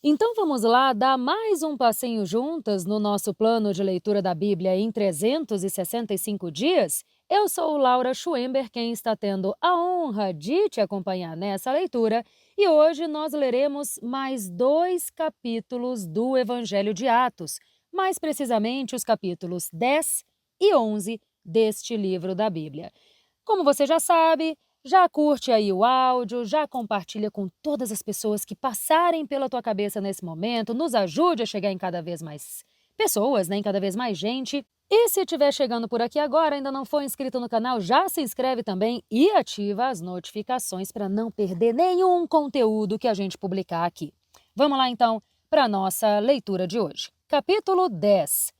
Então vamos lá dar mais um passinho juntas no nosso plano de leitura da Bíblia em 365 dias? Eu sou Laura Schwember, quem está tendo a honra de te acompanhar nessa leitura, e hoje nós leremos mais 2 capítulos do Evangelho de Atos, mais precisamente os capítulos 10 e 11 deste livro da Bíblia. Como você já sabe, já curte aí o áudio, já compartilha com todas as pessoas que passarem pela tua cabeça nesse momento, nos ajude a chegar em cada vez mais pessoas, né, em cada vez mais gente. E se estiver chegando por aqui agora, ainda não for inscrito no canal, já se inscreve também e ativa as notificações para não perder nenhum conteúdo que a gente publicar aqui. Vamos lá então para a nossa leitura de hoje. Capítulo 10.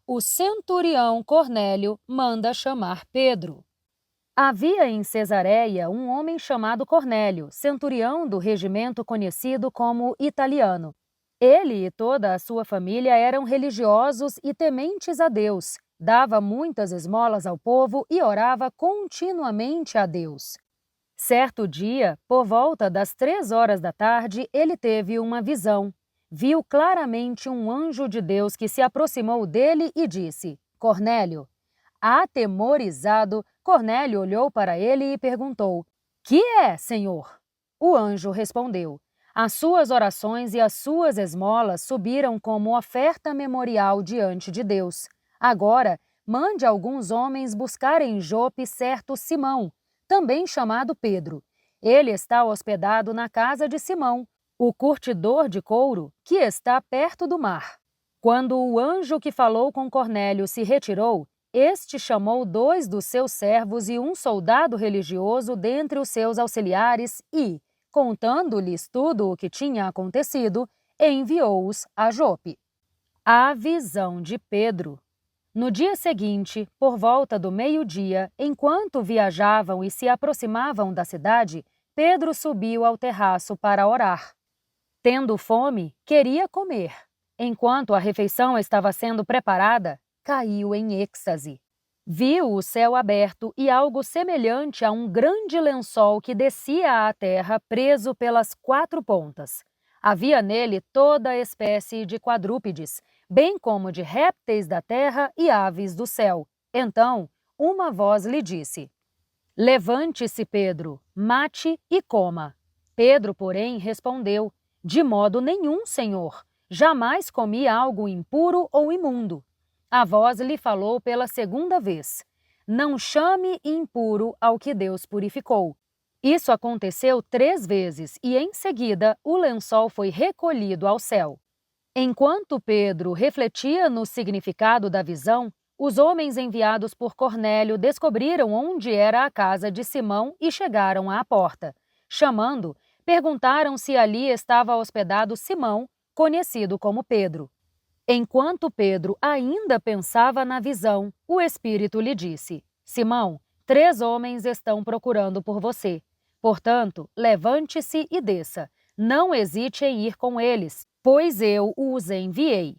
O centurião Cornélio manda chamar Pedro. Havia em Cesareia um homem chamado Cornélio, centurião do regimento conhecido como Italiano. Ele e toda a sua família eram religiosos e tementes a Deus, dava muitas esmolas ao povo e orava continuamente a Deus. Certo dia, por volta das 3 horas da tarde, ele teve uma visão. Viu claramente um anjo de Deus que se aproximou dele e disse: Cornélio. Atemorizado, Cornélio olhou para ele e perguntou: Que é, Senhor? O anjo respondeu: As suas orações e as suas esmolas subiram como oferta memorial diante de Deus. Agora, mande alguns homens buscar em Jope certo Simão, também chamado Pedro. Ele está hospedado na casa de Simão, o curtidor de couro, que está perto do mar. Quando o anjo que falou com Cornélio se retirou, este chamou 2 dos seus servos e um soldado religioso dentre os seus auxiliares e, contando-lhes tudo o que tinha acontecido, enviou-os a Jope. A visão de Pedro. No dia seguinte, por volta do meio-dia, enquanto viajavam e se aproximavam da cidade, Pedro subiu ao terraço para orar. Tendo fome, queria comer. Enquanto a refeição estava sendo preparada, caiu em êxtase. Viu o céu aberto e algo semelhante a um grande lençol que descia à terra preso pelas 4 pontas. Havia nele toda a espécie de quadrúpedes, bem como de répteis da terra e aves do céu. Então, uma voz lhe disse: Levante-se, Pedro, mate e coma. Pedro, porém, respondeu: De modo nenhum, Senhor. Jamais comi algo impuro ou imundo. A voz lhe falou pela 2ª vez: Não chame impuro ao que Deus purificou. Isso aconteceu 3 vezes e, em seguida, o lençol foi recolhido ao céu. Enquanto Pedro refletia no significado da visão, os homens enviados por Cornélio descobriram onde era a casa de Simão e chegaram à porta. Chamando, perguntaram se ali estava hospedado Simão, conhecido como Pedro. Enquanto Pedro ainda pensava na visão, o Espírito lhe disse: Simão, 3 homens estão procurando por você. Portanto, levante-se e desça. Não hesite em ir com eles, pois eu os enviei.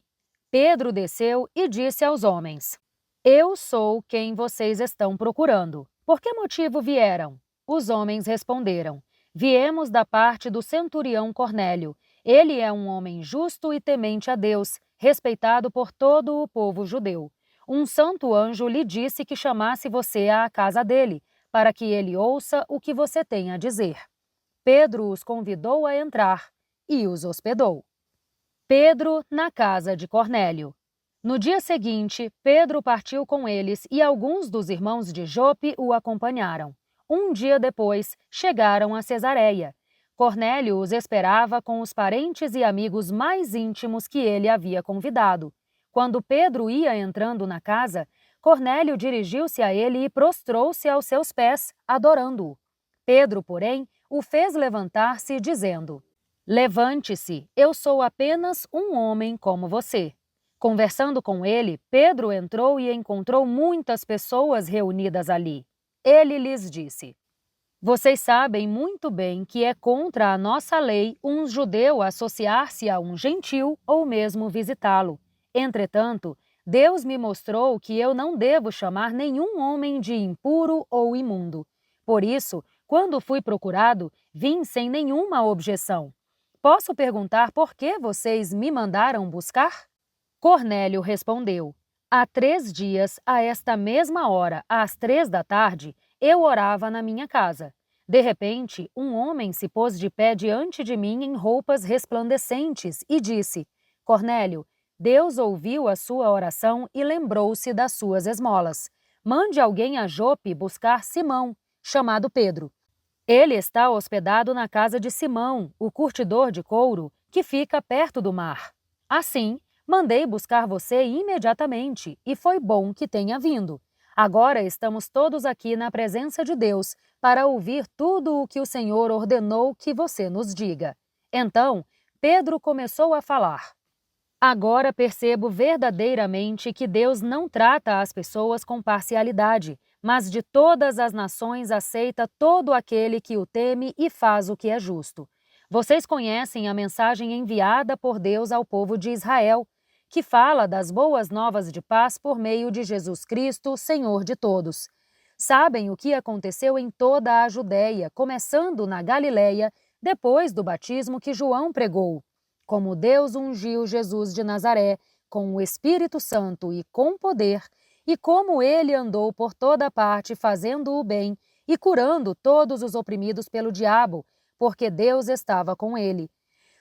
Pedro desceu e disse aos homens: Eu sou quem vocês estão procurando. Por que motivo vieram? Os homens responderam: Viemos da parte do centurião Cornélio. Ele é um homem justo e temente a Deus, respeitado por todo o povo judeu. Um santo anjo lhe disse que chamasse você à casa dele, para que ele ouça o que você tem a dizer. Pedro os convidou a entrar e os hospedou. Pedro na casa de Cornélio. No dia seguinte, Pedro partiu com eles e alguns dos irmãos de Jope o acompanharam. Um dia depois, chegaram a Cesareia. Cornélio os esperava com os parentes e amigos mais íntimos que ele havia convidado. Quando Pedro ia entrando na casa, Cornélio dirigiu-se a ele e prostrou-se aos seus pés, adorando-o. Pedro, porém, o fez levantar-se, dizendo: Levante-se, eu sou apenas um homem como você. Conversando com ele, Pedro entrou e encontrou muitas pessoas reunidas ali. Ele lhes disse: Vocês sabem muito bem que é contra a nossa lei um judeu associar-se a um gentil ou mesmo visitá-lo. Entretanto, Deus me mostrou que eu não devo chamar nenhum homem de impuro ou imundo. Por isso, quando fui procurado, vim sem nenhuma objeção. Posso perguntar por que vocês me mandaram buscar? Cornélio respondeu: Há 3 dias, a esta mesma hora, às 3 da tarde, eu orava na minha casa. De repente, um homem se pôs de pé diante de mim em roupas resplandecentes e disse: Cornélio, Deus ouviu a sua oração e lembrou-se das suas esmolas. Mande alguém a Jope buscar Simão, chamado Pedro. Ele está hospedado na casa de Simão, o curtidor de couro, que fica perto do mar. Assim, mandei buscar você imediatamente, e foi bom que tenha vindo. Agora estamos todos aqui na presença de Deus para ouvir tudo o que o Senhor ordenou que você nos diga. Então, Pedro começou a falar. Agora percebo verdadeiramente que Deus não trata as pessoas com parcialidade, mas de todas as nações aceita todo aquele que o teme e faz o que é justo. Vocês conhecem a mensagem enviada por Deus ao povo de Israel, que fala das boas novas de paz por meio de Jesus Cristo, Senhor de todos. Sabem o que aconteceu em toda a Judéia, começando na Galileia, depois do batismo que João pregou. Como Deus ungiu Jesus de Nazaré com o Espírito Santo e com poder, e como ele andou por toda parte fazendo o bem e curando todos os oprimidos pelo diabo, porque Deus estava com ele.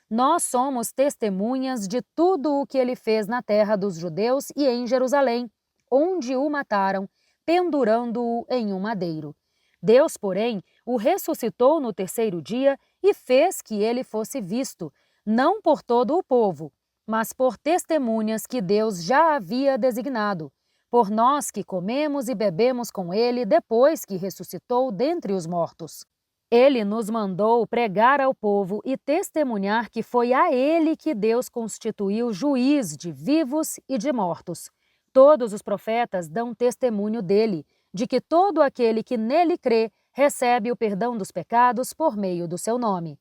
Nós somos testemunhas de tudo o que ele fez na terra dos judeus e em Jerusalém, onde o mataram, pendurando-o em um madeiro. Deus, porém, o ressuscitou no terceiro dia e fez que ele fosse visto, não por todo o povo, mas por testemunhas que Deus já havia designado, por nós que comemos e bebemos com ele depois que ressuscitou dentre os mortos. Ele nos mandou pregar ao povo e testemunhar que foi a ele que Deus constituiu juiz de vivos e de mortos. Todos os profetas dão testemunho dele, de que todo aquele que nele crê recebe o perdão dos pecados por meio do seu nome.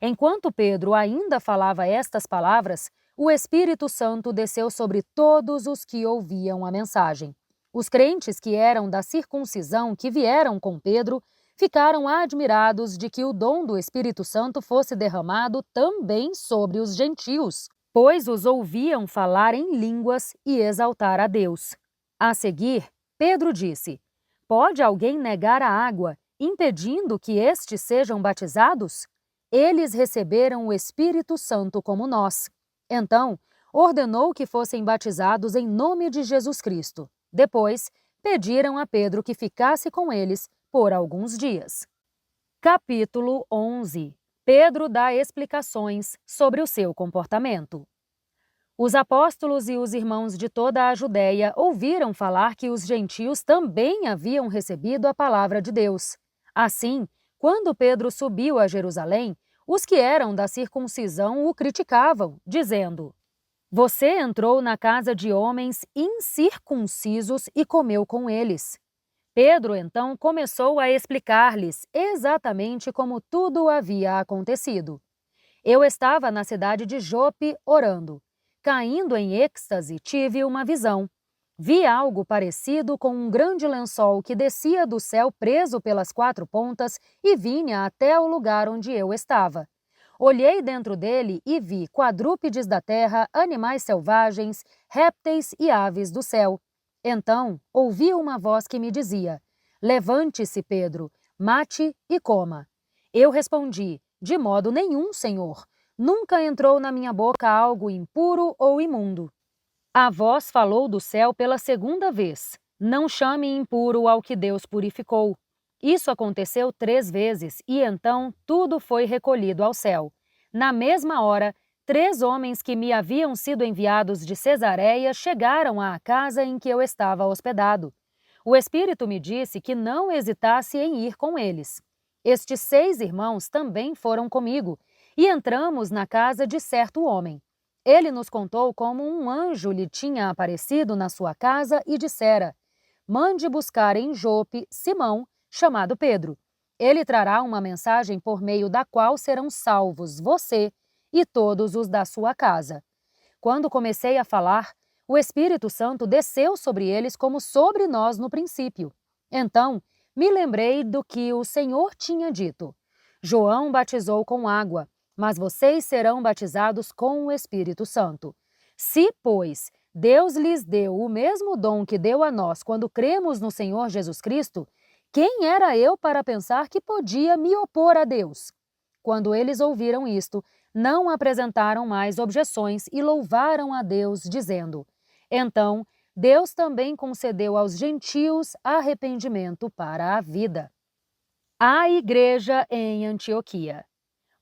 Enquanto Pedro ainda falava estas palavras, o Espírito Santo desceu sobre todos os que ouviam a mensagem. Os crentes que eram da circuncisão que vieram com Pedro ficaram admirados de que o dom do Espírito Santo fosse derramado também sobre os gentios, pois os ouviam falar em línguas e exaltar a Deus. A seguir, Pedro disse: Pode alguém negar a água, impedindo que estes sejam batizados? Eles receberam o Espírito Santo como nós. Então, ordenou que fossem batizados em nome de Jesus Cristo. Depois, pediram a Pedro que ficasse com eles por alguns dias. Capítulo 11. Pedro dá explicações sobre o seu comportamento. Os apóstolos e os irmãos de toda a Judéia ouviram falar que os gentios também haviam recebido a palavra de Deus. Assim, quando Pedro subiu a Jerusalém, os que eram da circuncisão o criticavam, dizendo: Você entrou na casa de homens incircuncisos e comeu com eles. Pedro então começou a explicar-lhes exatamente como tudo havia acontecido. Eu estava na cidade de Jope orando. Caindo em êxtase, tive uma visão. Vi algo parecido com um grande lençol que descia do céu preso pelas 4 pontas e vinha até o lugar onde eu estava. Olhei dentro dele e vi quadrúpedes da terra, animais selvagens, répteis e aves do céu. Então, ouvi uma voz que me dizia: Levante-se, Pedro, mate e coma. Eu respondi: De modo nenhum, Senhor. Nunca entrou na minha boca algo impuro ou imundo. A voz falou do céu pela segunda vez: Não chame impuro ao que Deus purificou. Isso aconteceu 3 vezes e então tudo foi recolhido ao céu. Na mesma hora, 3 homens que me haviam sido enviados de Cesareia chegaram à casa em que eu estava hospedado. O Espírito me disse que não hesitasse em ir com eles. Estes 6 irmãos também foram comigo e entramos na casa de certo homem. Ele nos contou como um anjo lhe tinha aparecido na sua casa e dissera: Mande buscar em Jope Simão, chamado Pedro. Ele trará uma mensagem por meio da qual serão salvos você e todos os da sua casa. Quando comecei a falar, o Espírito Santo desceu sobre eles como sobre nós no princípio. Então, me lembrei do que o Senhor tinha dito: João batizou com água, mas vocês serão batizados com o Espírito Santo. Se, pois, Deus lhes deu o mesmo dom que deu a nós quando cremos no Senhor Jesus Cristo, quem era eu para pensar que podia me opor a Deus? Quando eles ouviram isto, não apresentaram mais objeções e louvaram a Deus, dizendo: Então, Deus também concedeu aos gentios arrependimento para a vida. A igreja em Antioquia.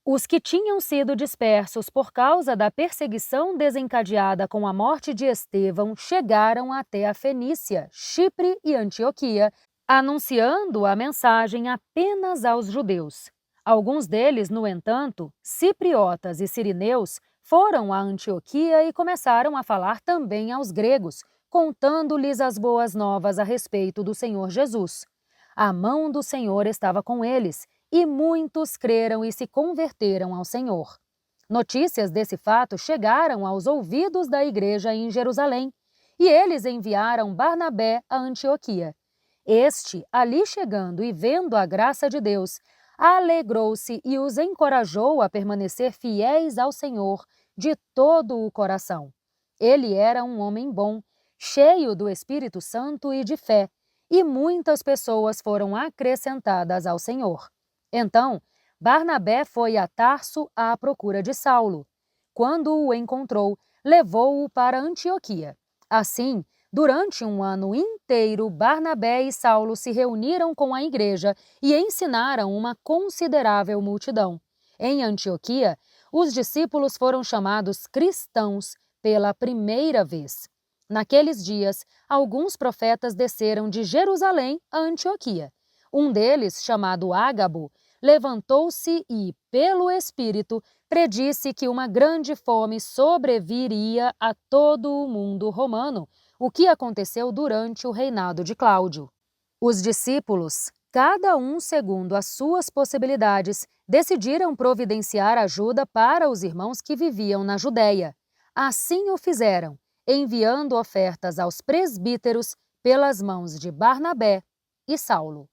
Os que tinham sido dispersos por causa da perseguição desencadeada com a morte de Estevão chegaram até a Fenícia, Chipre e Antioquia, anunciando a mensagem apenas aos judeus. Alguns deles, no entanto, cipriotas e sirineus, foram a Antioquia e começaram a falar também aos gregos, contando-lhes as boas novas a respeito do Senhor Jesus. A mão do Senhor estava com eles, e muitos creram e se converteram ao Senhor. Notícias desse fato chegaram aos ouvidos da igreja em Jerusalém, e eles enviaram Barnabé a Antioquia. Este, ali chegando e vendo a graça de Deus, alegrou-se e os encorajou a permanecer fiéis ao Senhor de todo o coração. Ele era um homem bom, cheio do Espírito Santo e de fé, e muitas pessoas foram acrescentadas ao Senhor. Então, Barnabé foi a Tarso à procura de Saulo. Quando o encontrou, levou-o para Antioquia. Assim, durante um ano inteiro, Barnabé e Saulo se reuniram com a igreja e ensinaram uma considerável multidão. Em Antioquia, os discípulos foram chamados cristãos pela primeira vez. Naqueles dias, alguns profetas desceram de Jerusalém a Antioquia. Um deles, chamado Ágabo, levantou-se e, pelo Espírito, predisse que uma grande fome sobreviria a todo o mundo romano, o que aconteceu durante o reinado de Cláudio. Os discípulos, cada um segundo as suas possibilidades, decidiram providenciar ajuda para os irmãos que viviam na Judéia. Assim o fizeram, enviando ofertas aos presbíteros pelas mãos de Barnabé e Saulo.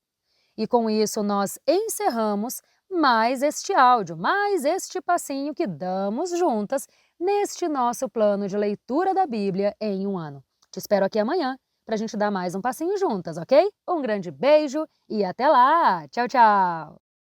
E com isso nós encerramos mais este áudio, mais este passinho que damos juntas neste nosso plano de leitura da Bíblia em um ano. Te espero aqui amanhã para a gente dar mais um passinho juntas, ok? Um grande beijo e até lá! Tchau, tchau!